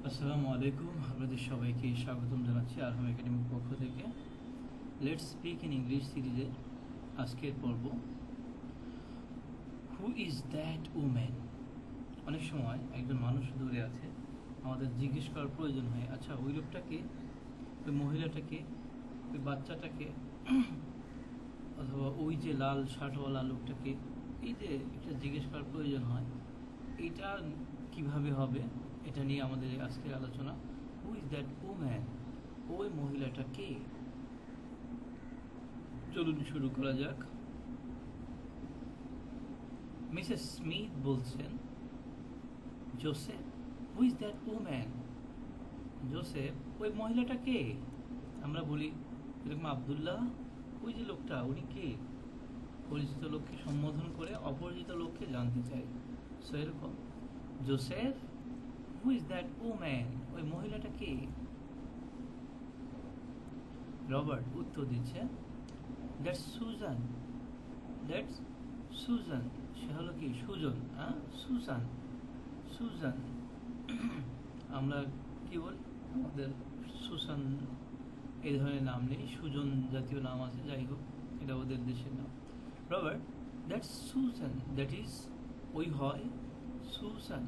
আসসালামু আলাইকুম, আপনাদের সবাইকে স্বাগতম জানাচ্ছি আরহাম একাডেমির পক্ষ থেকে। লেটস স্পিক ইন ইংলিশ সিরিজের আজকের পর্ব, হু ইজ দ্যাট উম্যান। অনেক সময় একজন মানুষ দূরে আছে, আমাদের জিজ্ঞেস করার প্রয়োজন হয়, আচ্ছা ওই লোকটাকে, ওই মহিলাটাকে, ওই বাচ্চাটাকে, অথবা ওই যে লাল শার্টওয়ালা লোকটাকে, এই যে এটা জিজ্ঞেস করার প্রয়োজন হয়, এটা কিভাবে হবে, এটা নিয়ে আমাদের আজকের আলোচনা। হু ইজ দ্যাট উম্যান, ওই মহিলাটা কে? চলুন শুরু করা যাক। মিসেস স্মিথ বলছেন, Joseph, who is that woman? Joseph, ওই মহিলাটা কে? আমরা বলি এরকম, আবদুল্লাহ, ওই যে লোকটা, উনি কে? পরিচিত লোককে সম্বোধন করে অপরিচিত লোককে জানতে চাই। সো এরকম, Joseph, who is that woman? ওই মহিলাটা কে? রবার্ট উত্তর দিচ্ছে, দ্যাটস সুজান, দ্যাটস সুজান। সে হলো কি? সুজন। হ্যাঁ, সুজান, সুজান। আমরা কি বলি, আমাদের সুসান এই ধরনের নাম নেই, সুজন জাতীয় নাম আছে, যাই হোক এটা ওদের দেশের নাম। Robert, that's Susan, that is, ওই হয় সুসান,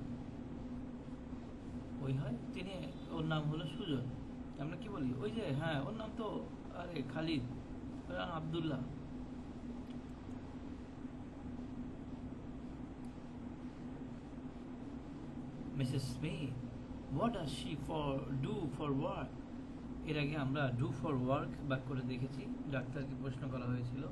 ওই হয় তিনি, ওর নাম হলো সুজন। আমরা কি বলি, ওই যে, হ্যাঁ ওর নাম তো, আরে খালিদ, ওর নাম Abdullah. Mrs Smith, what does she do for work? এর আগে আমরা ডু ফর ওয়ার্ক বাক্যটা দেখেছি। ডাক্তারকে প্রশ্ন করা হয়েছিল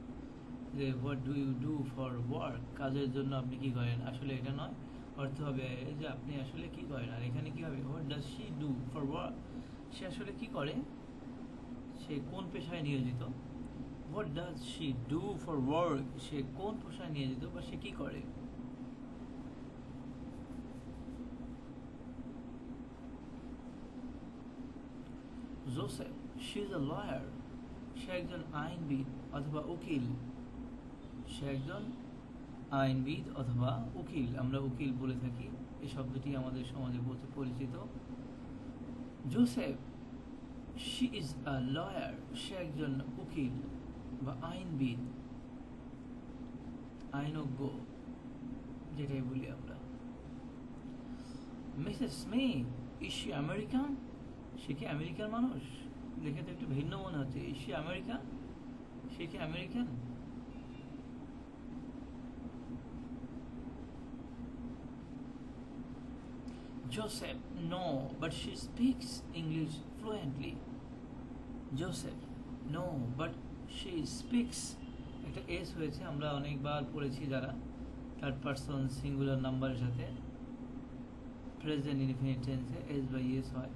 যে what do you do for work, কাজের জন্য আপনি কি করেন। আসলে এটা নয়, অর্থ হবে যে আপনি আসলে কি করেন। আর এখানে কি হবে, what does she do for work, সে আসলে কি করে, সে কোন পেশায় নিয়োজিত। What does she do for work, সে কোন পেশায় নিয়োজিত বা সে কি করে। Joseph, she is a lawyer, সে একজন আইনবিদ অথবা উকিল। সে একজন আইনবিদ অথবা উকিল, আমরা উকিল বলে থাকি, এই শব্দটি আমাদের সমাজে পরিচিত। Joseph, she is a lawyer, সে একজন উকিল বা আইনবিদ, আইনজ্ঞ যেটাই বলি আমরা। Mrs Smith, is she American, সে কি আমেরিকার মানুষ? দেখে তো একটু ভিন্ন মনে হচ্ছে। ইজ শি আমেরিকান, সে কি American? Joseph, no, but she speaks English fluently. Joseph, no, but she speaks, একটা এস হয়েছে, আমরা অনেকবার পড়েছি যারা, থার্ড পারসন সিঙ্গুলার নাম্বারের সাথে প্রেজেন্ট ইনফিনিট টেন্সে এস বাই এস হয়।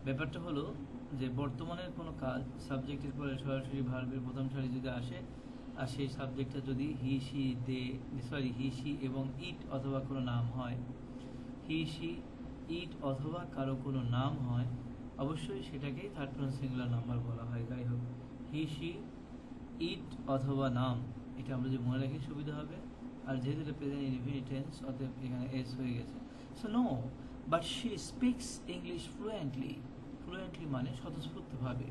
ব্যাপারটা হলো যে বর্তমানের কোনো কাজ সাবজেক্টের পরে সরাসরি ভার্বের প্রথম সারি যদি আসে, আর সেই সাবজেক্টটা যদি হি সি হি সি এবং ইট অথবা কোনো নাম হয়, হি সি ইট অথবা কারো কোনো নাম হয়, অবশ্যই সেটাকেই থার্ড পারসন সিঙ্গুলার নাম্বার বলা হয়। যাই হোক, হি সি ইট অথবা নাম, এটা আমরা যে মনে রাখি সুবিধা হবে। আর যেহেতু এটা প্রেজেন্ট ইনফিনিট টেন্স, অতএব এখানে এস হয়ে গেছে। So no, but she speaks English fluently. Fluently মানে স্বতঃস্ফূর্তভাবে।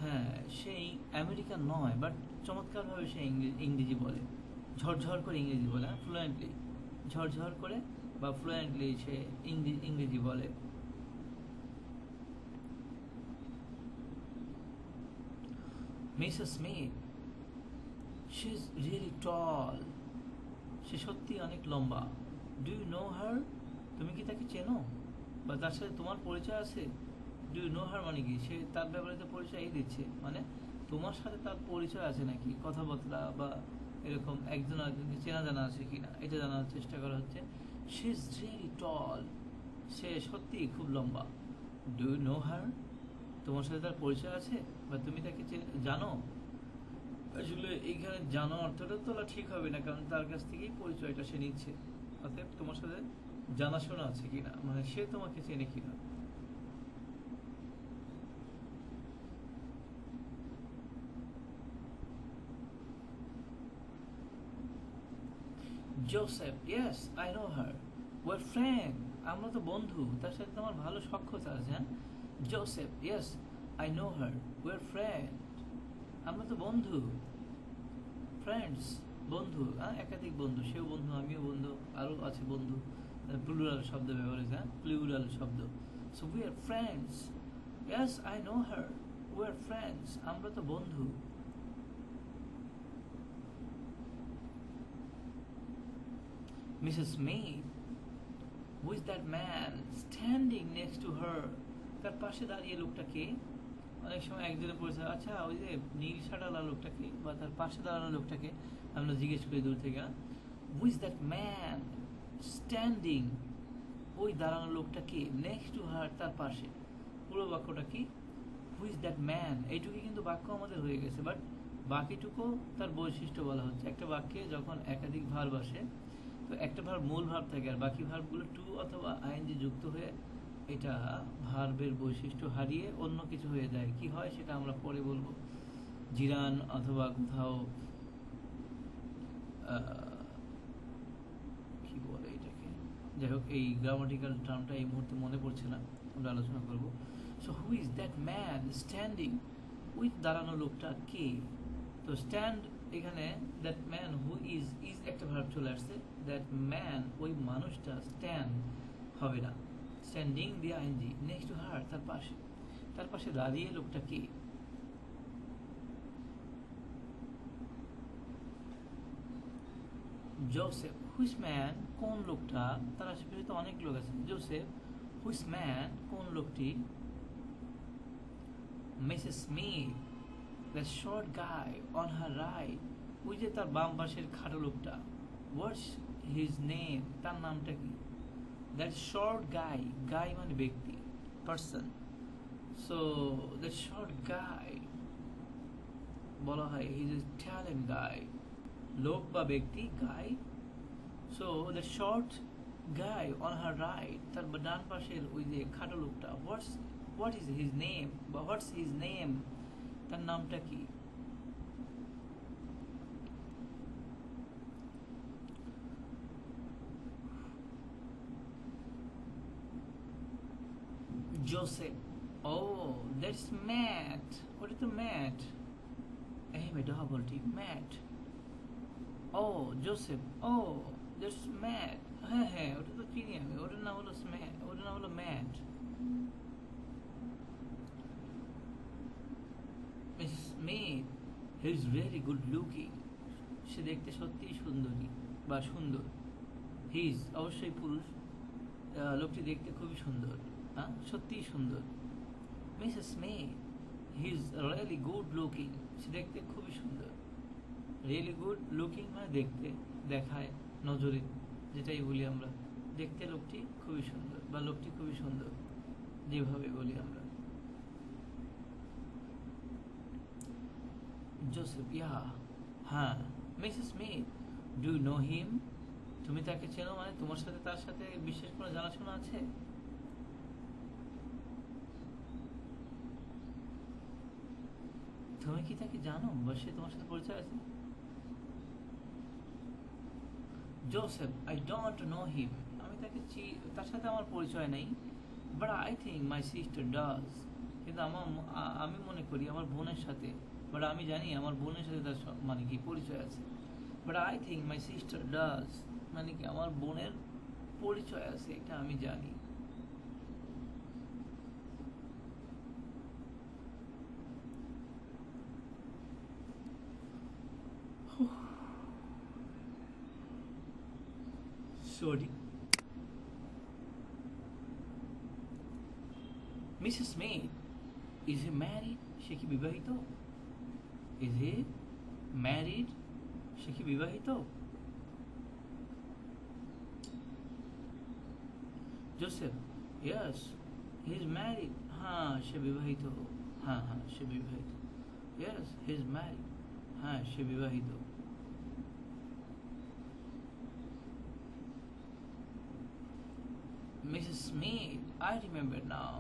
হ্যাঁ, সেই আমেরিকান নয়, বাট চমৎকারভাবে সে ইংরেজি বলে, ঝরঝর করে ইংরেজি বলে। হ্যাঁ, ফ্লুয়েন্টলি, ঝরঝর করে বা ফ্লুয়েন্টলি সে ইংরেজি বলে। Mrs Smith, she is really tall, সে সত্যি অনেক লম্বা। ডু ইউ নো হার, তুমি কি তাকে চেনো বা তার সাথে তোমার পরিচয় আছে? ডু ইউ নো হার মানে কি, সে তার ব্যবহৃত পরিচয় এই দিচ্ছে, মানে তোমার সাথে তার পরিচয় আছে নাকি, কথাবার্তা বা এরকম একজন আরেকজনকে চেনা জানা আছে কিনা, এটা জানার চেষ্টা করা হচ্ছে। শি ইজ রিয়েলি টল, সে সত্যি খুব লম্বা। ডু ইউ নো হার, তোমার সাথে তার পরিচয় আছে বা তুমি তাকে জানো। আসলে এইখানে জানো অর্থটা তোলা ঠিক হবে না, কারণ তার কাছ থেকেই পরিচয়টা সে নিচ্ছে। অতএব তোমার সাথে জানাশোনা আছে কিনা, মানে সে তোমাকে চেনে কিনা। Joseph, yes, I know her. We're friends. আমরা তো বন্ধু, তার সাথে তো আমার ভালো সখ্যতা আছে। হ্যাঁ, Joseph, yes, I know her, we are friend. আমরা তো বন্ধু, ফ্রেন্ডস, বন্ধু, হ্যাঁ, একাধিক বন্ধু, সেও বন্ধু, আমিও বন্ধু, আরও আছে বন্ধু। প্লুরাল শব্দ ব্যবহার হয়েছে, হ্যাঁ, প্লুরাল শব্দ। So we are friends, yes I know her, we are friends, আমরা তো বন্ধু। Mrs made, who is that man standing next to her, তার পাশে দাঁড়িয়ে লোকটাকে। অনেক সময় একজনে পড়েছে, আচ্ছা ওই যে নীল শাড়ালা লোকটাকে বা তার পাশে দাঁড়ানো লোকটাকে আমরা জিজ্ঞেস করি দূর থেকে, who is that man standing, ওই দাঁড়ানো লোকটাকে, নেক্সট টু হার, তার পাশে। পুরো বাক্যটা কি, হু ইজ দ্যাট ম্যান, এইটুকু কিন্তু বাক্য আমাদের হয়ে গেছে, বাট বাকিটুকু তার বৈশিষ্ট্য বলা হচ্ছে। একটা বাক্যে যখন একাধিক ভার্ব আসে, তো একটা ভার্ব মূল ভার্ব থাকে, আর বাকি ভার্বগুলো টু অথবা আইএনজি যুক্ত হয়ে এটা ভার্বের বৈশিষ্ট্য হারিয়ে অন্য কিছু হয়ে যায়। কি হয় সেটা আমরা পরে বলবো। জিরান অথবা কোথাও কি বলে এটাকে, যাই হোক, এই গ্রামাটিক্যাল টার্মটা এই মুহূর্তে মনে পড়ছে না, আমরা আলোচনা করব। So who is that man standing, with দাঁড়ানো লোকটা কে। তো স্ট্যান্ড, এখানে that man who is, is একটা ভার্ব চলে আসছে। দ্যাট ম্যান, ওই মানুষটা, স্ট্যান্ড হবে না, স্ট্যান্ডিং দিয়ে আইএনজি, নেক্সট টু হার, তার পাশে, তার পাশে দাঁড়িয়ে লোকটা কে। জোসেফ, হুইচ ম্যান, কোন লোকটা, তার আশেপাশে তো অনেক লোক আছে। জোসেফ, হুইচ ম্যান, কোন লোকটি। Mrs Smith, the short guy on her right, ওই যে তার বাম পাশের খাটো লোকটা। হোয়াটস হিজ নেম, তার নামটা কি। দ্যাট শর্ট গাই, গাই মানে ব্যক্তি, পার্সন। সো দ্যাট শর্ট গাই বলা হয় হি ইজ এ ট্যালেন্ট গাই, লোক বা ব্যক্তি, guy. So the short guy on her right, তার ডান পাশের ওই যে খাটো লোকটা। হোয়াট ইজ হিজ নেম, বা হোয়াটস হিজ নেম, তার নামটা কি। জোসেফ, ও দ্যাটস ম্যাট, ওটা তো ম্যাট, এই ডবল টি, ম্যাট। ও জোসেফ, ও দ্যাটস ম্যাট, হ্যাঁ হ্যাঁ, ওটা তো চিনি আমি, ওটার নাম হলো ওটার নাম হলো Matt. Mrs Smith, he is very good looking, সে দেখতে সত্যিই সুন্দরী বা সুন্দর। হি ইজ, অবশ্যই পুরুষ, লোকটি দেখতে খুবই সুন্দর, হ্যাঁ, সত্যিই সুন্দর। Mrs Smith, he is really good looking, সে দেখতে খুবই সুন্দর। রিয়েলি গুড লুকিং মানে দেখতে, দেখায়, নজরে, যেটাই বলি আমরা, দেখতে লোকটি খুবই সুন্দর বা লোকটি খুবই সুন্দর, যেভাবে বলি আমরা। জোসেফ, ইয়া, হ্যাঁ। Mrs Smith, do you know him, তুমি তাকে চেনো, মানে তোমার সাথে তার সাথে বিশেষ কোনো জানাশোনা আছে। তুমি কি তাকে জানো বা সে তোমার সাথে পরিচয় আছে। Joseph, I don't know him, আমি তাকে তার সাথে আমার পরিচয় নেই। But I think my sister does, কিন্তু আমি মনে করি আমার বোনের সাথে, বাট আমি জানি আমার বোনের সাথে তার মানে কি পরিচয় আছে। But I think my sister does, মানে কি আমার বোনের পরিচয় আছে, এটা আমি জানি। Sorry. Mrs Smith, is he married, সে কি বিবাহিত। ইজ হি ম্যারিড, সে কি বিবাহিত। Joseph, yes he is married, হ্যাঁ সে বিবাহিত, হ্যাঁ হ্যাঁ সে বিবাহিত। ইয়েস হি ইজ ম্যারিড, হ্যাঁ সে বিবাহিত। Mrs Smith, I remember now,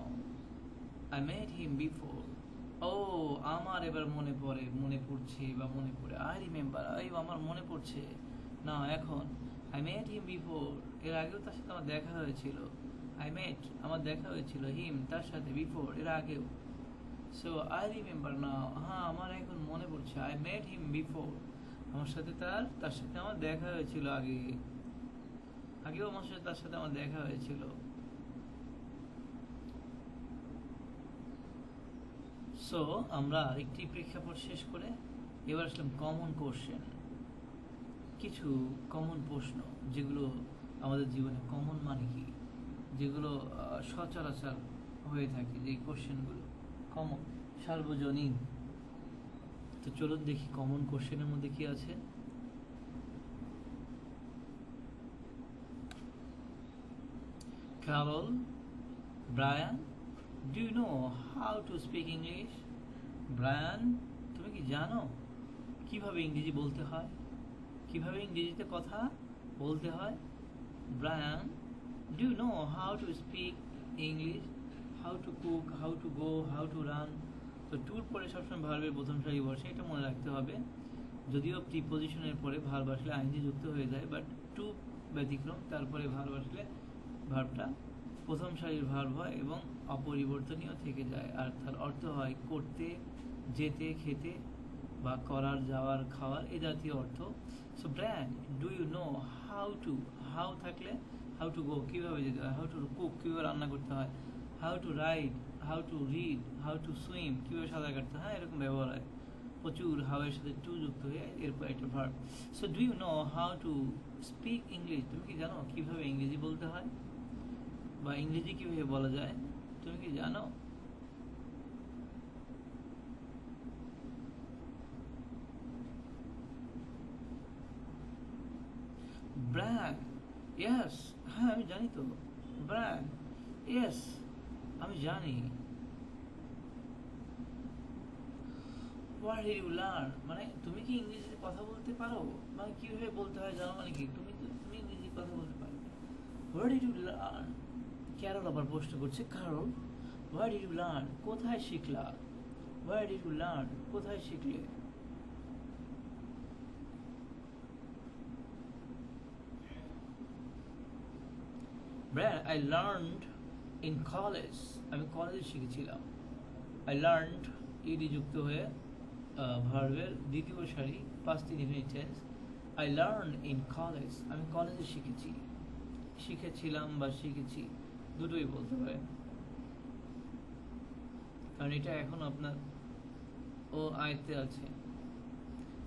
I met him before. ও আমার এবার মনে পড়ছে বা মনে পড়ে। আই রিমেম্বার, আমার মনে পড়ছে না এখন। I met him before, এর আগেও তার সাথে আমার দেখা হয়েছিল। আই মেট আমার দেখা হয়েছিল হিম তার সাথে বিফোর এর আগেও। সো আই রিমেম্বার নাও, হ্যাঁ আমার এখন মনে পড়ছে, আই মেট হিম বিফোর আমার সাথে তার সাথে আমার দেখা হয়েছিল আগেও আমার সাথে তার সাথে আমার দেখা হয়েছিল। সো আমরা আরেকটি প্রেক্ষাপট শেষ করে এবার আসলাম কমন কোশ্চেন, কিছু কমন প্রশ্ন যেগুলো আমাদের জীবনে কমন মানে কি, যেগুলো সচরাচর হয়ে থাকে, যে কোশ্চেনগুলো কমন সার্বজনীন। তো চলুন দেখি কমন কোশ্চেনের মধ্যে কি আছে। Carol, Brian, do you know how to speak English? Brian, তুমি কি জানো কিভাবে ইংরেজি বলতে হয়, কিভাবে ইংরেজিতে কথা বলতে হয়? Brian, do you know how to speak English? How to cook, how to go, how to run? তো টুর পরে সবসময় ভার্বের প্রথম সারি বসে, এটা মনে রাখতে হবে। যদিও প্রিপোজিশনের পরে ভার্ব আসলে আইনজি যুক্ত হয়ে যায়, বাট টু ব্যতিক্রম, তারপরে ভার্ব আসলে ভার্বটা প্রথম সারির ভার্ব হয় এবং অপরিবর্তনীয় থেকে যায়, আর তার অর্থ হয় করতে, যেতে, খেতে বা করার, যাওয়ার, খাওয়ার এই জাতীয় অর্থ। So Brand, do you know how to, how থাকলে হাউ টু গো কীভাবে যেতে হয়, হাউ টু কুক কীভাবে রান্না করতে হয়, how to ride, how to read, how to swim কীভাবে সাঁতার কাটতে হয়, এরকম ব্যবহার হয় প্রচুর হাউয়ের সাথে টু যুক্ত হয়ে এরপর একটা verb. So do you know how to speak English, তুমি কি জানো কীভাবে ইংরেজি বলতে হয় বা ইংরেজি কীভাবে বলা যায়, তুমি কি জানো? ব্র্যান্ড, ইয়েস, হ্যাঁ আমি জানি তো। ব্র্যান্ড, ইয়েস আমি জানি। হোয়াট ডিড ইউ লার্ন, মানে তুমি কি ইংরেজিতে কথা বলতে পারো, মানে কীভাবে বলতে হয় জানো, মানে কি তুমি ইংরেজি কথা বলতে পারো। What did you learn, Carol আবার প্রশ্ন করছে, কারণ হোয়াট ডিড ইউ লার্ন কোথায় শিখলা, হোয়াট ডিড ইউ লার্ন কোথায় শিখলে? Brand, I learned in college, আমি কলেজে শিখেছিলাম। আই লার্নড ইডি যুক্ত হয়ে ভার্বের দ্বিতীয় সারি past indefinite tense. I learn in college, আমি কলেজে শিখেছি, শিখেছিলাম বা শিখেছি দুটোই বলতে পারেন, কারণ এটা এখন আপনার ও আয়ত্তে আছে।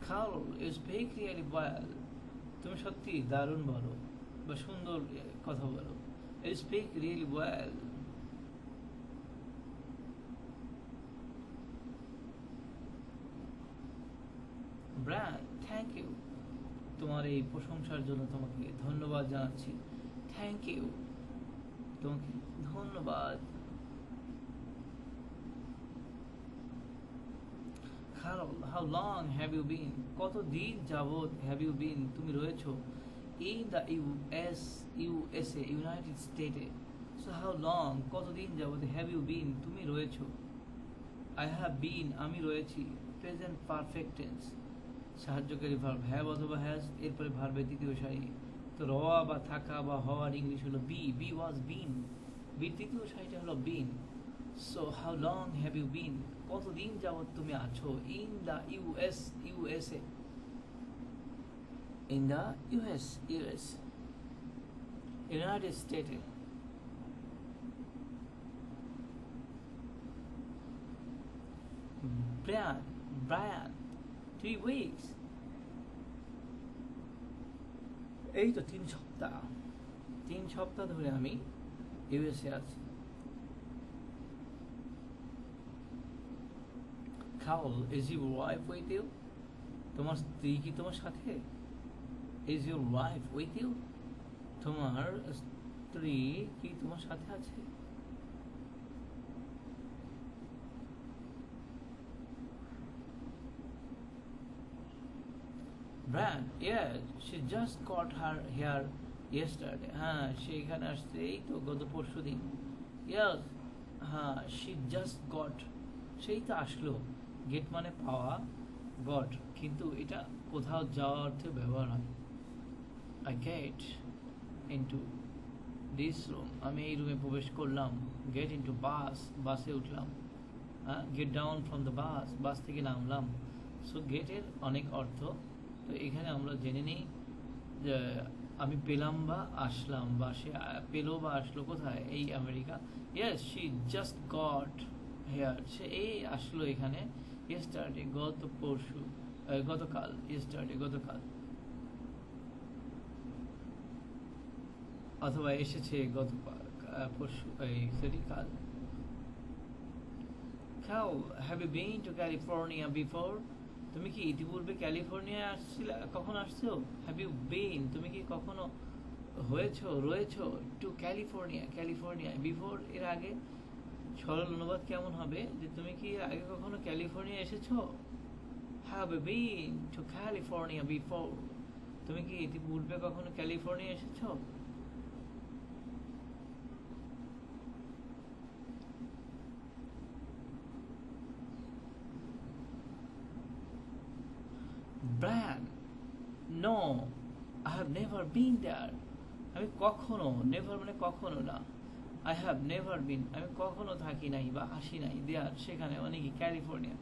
Carol, you speak really well, তুমি সত্যি দারুণ বলো বা সুন্দর কথা বলো। You speak really well. Brian, thank you, তোমার এই প্রশংসার জন্য তোমাকে ধন্যবাদ জানাচ্ছি। থ্যাংক ইউ, তোমাকে ধন্যবাদ। Carol, how long have you been, কতদিন যাবত have you been তুমি রয়েছো in the USA ইউনাইটেড স্টেটে। সো how long কতদিন যাবত have you been তুমি রয়েছো। I have been আমি রয়েছি, প্রেজেন্ট পারফেক্ট টেন্স, সাহায্যকারী ভার্ব হ্যাভ অথবা হ্যাজ, এরপরে ভার্বের দ্বিতীয় সারি। তো রওয়া বা থাকা বা হওয়ার ইংলিশ হলো বি ওয়াজ বিন, বির তৃতীয় সারিটা হলো been. So how long have you been কতদিন যাবত তুমি আছো in the USA, in the US United স্টেটে। ব্রায়ান 3 weeks, এই তো 3 সপ্তাহ ধরে আমি ইউএসএ আছি। Carol, is your wife with you, তোমার স্ত্রী কি তোমার সাথে? Is your wife with you, তোমার স্ত্রী কি তোমার সাথে আছে? Brian, yes, she just got her hair yesterday. হ্যাঁ সে এখানে আসছে এই তো গত পরশুদিন। Yes, হ্যাঁ she just got, সেই তো আসলো। গেট মানে পাওয়া, গট কিন্তু এটা কোথাও যাওয়ার অর্থে ব্যবহার হয়। I get into this room, আমি এই রুমে প্রবেশ করলাম। গেট ইনটু বাস, বাসে উঠলাম। Get down from the bus, bus থেকে নামলাম। সো গেটের অনেক অর্থ। তো এখানে আমরা জেনে নিই যে আমি পেলাম বা আসলাম, বা সে পেলো বা আসলো কোথায়, এই America. Yes, she just got here, সে এই আসলো এখানে। ইয়েস্টারডে, গত পরশু, গতকাল। ইয়েস্টারডে, গতকাল। অথবা এসেছে গত পরশু, এই সরি কাল। খাও, have you been to California before? তুমি কি ইতিপূর্বে ক্যালিফোর্নিয়া আসছিলে, কখন আসছো? হ্যাভ ইউ বিন, তুমি কি কখনো হয়েছো, রয়েছো? Two California, California. বিফোর, এর আগে। সরল অনুবাদ কেমন হবে যে তুমি কি এর আগে কখনো ক্যালিফোর্নিয়া এসেছো? Have you been to California before? তুমি কি ইতিপূর্বে কখনো ক্যালিফোর্নিয়া এসেছো? Brian, no, I have never been there. আমি কখনো, নেভার মানে কখনো না। আই হ্যাভ নেভার বিন, আমি কখনো থাকি নাই বা আসি নাই। দেয়ার, সেখানে, মানে কি California.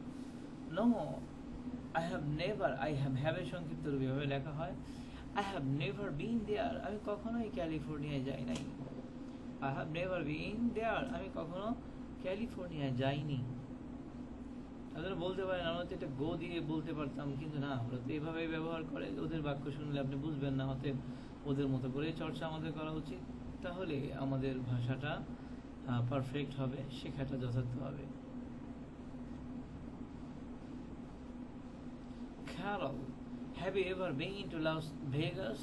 No, I have never, I হ্যাভের সংক্ষিপ্ত রূপ এভাবে লেখা হয়। I have never been there, আমি কখনোই ক্যালিফোর্নিয়ায় যাই নাই। I have never been there, আমি কখনো ক্যালিফোর্নিয়ায় যাইনি। তাদের বলতে পারেন আমরা তো এটা গো দিয়ে বলতে পারতাম, কিন্তু না, ওরা তো এভাবেই ব্যবহার করে। ওদের বাক্য শুনলে আপনি বুঝবেন না, অতএব ওদের মতো করে চর্চা আমাদের করা উচিত। তাহলে আমাদের ভাষাটা পারফেক্ট হবে, শেখাটা যথার্থ হবে। Carol, have you ever been to Las Vegas?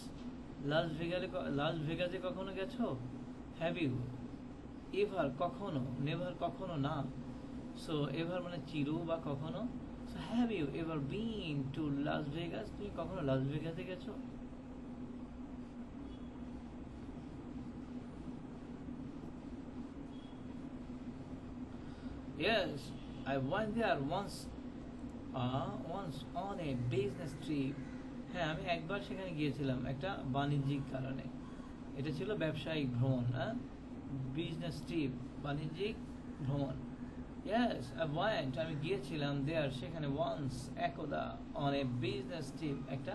লাস ভেগাসে কখনো গেছো? Have you ever, কখনো, নেভার কখনো না। সো এভার মানে চির বা কখনো। So have you ever been to Las Vegas, তুমি কখনো লাস ভেগাসে গেছো? Yes, I went there once on a business trip. হ্যাঁ, আমি একবার সেখানে গিয়েছিলাম একটা বাণিজ্যিক কারণে। এটা ছিল ব্যবসায়িক ভ্রমণ। বিজনেস ট্রিপ, বাণিজ্যিক ভ্রমণ। Yes, I went, আমি গিয়েছিলাম there, সেখানে once, একদা, on a business trip, একটা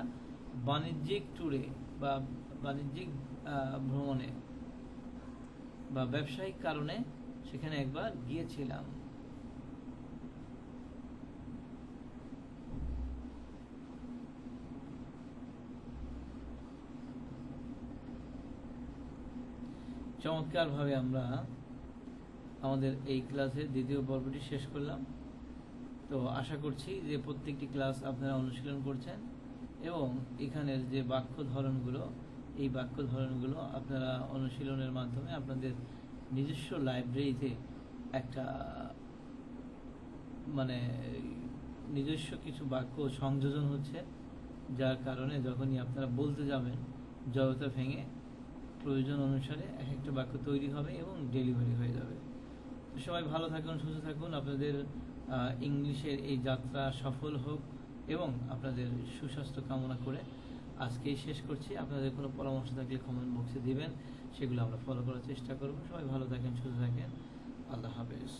বাণিজ্যিক ট্যুরে বা বাণিজ্যিক ভ্রমণে বা ব্যবসায়িক কারণে সেখানে একবার গিয়েছিলাম। চমৎকারভাবে আমরা আমাদের এই ক্লাসের দ্বিতীয় পর্বটি শেষ করলাম। তো আশা করছি যে প্রত্যেকটি ক্লাস আপনারা অনুশীলন করছেন এবং এখানের যে বাক্য ধরনগুলো, এই বাক্য ধরনগুলো আপনারা অনুশীলনের মাধ্যমে আপনাদের নিজস্ব লাইব্রেরিতে একটা মানে নিজস্ব কিছু বাক্য সংযোজন হচ্ছে, যার কারণে যখনই আপনারা বলতে যাবেন জড়তা ভেঙে প্রয়োজন অনুসারে এক একটা বাক্য তৈরি হবে এবং ডেলিভারি হয়ে যাবে। সবাই ভালো থাকুন, সুস্থ থাকুন, আপনাদের ইংলিশের এই যাত্রা সফল হোক এবং আপনাদের সুস্বাস্থ্য কামনা করে আজকেই শেষ করছি। আপনাদের কোনো পরামর্শ থাকলে কমেন্ট বক্সে দিবেন, সেগুলো আমরা ফলো করার চেষ্টা করব। সবাই ভালো থাকেন, সুস্থ থাকেন, আল্লাহ হাফেজ।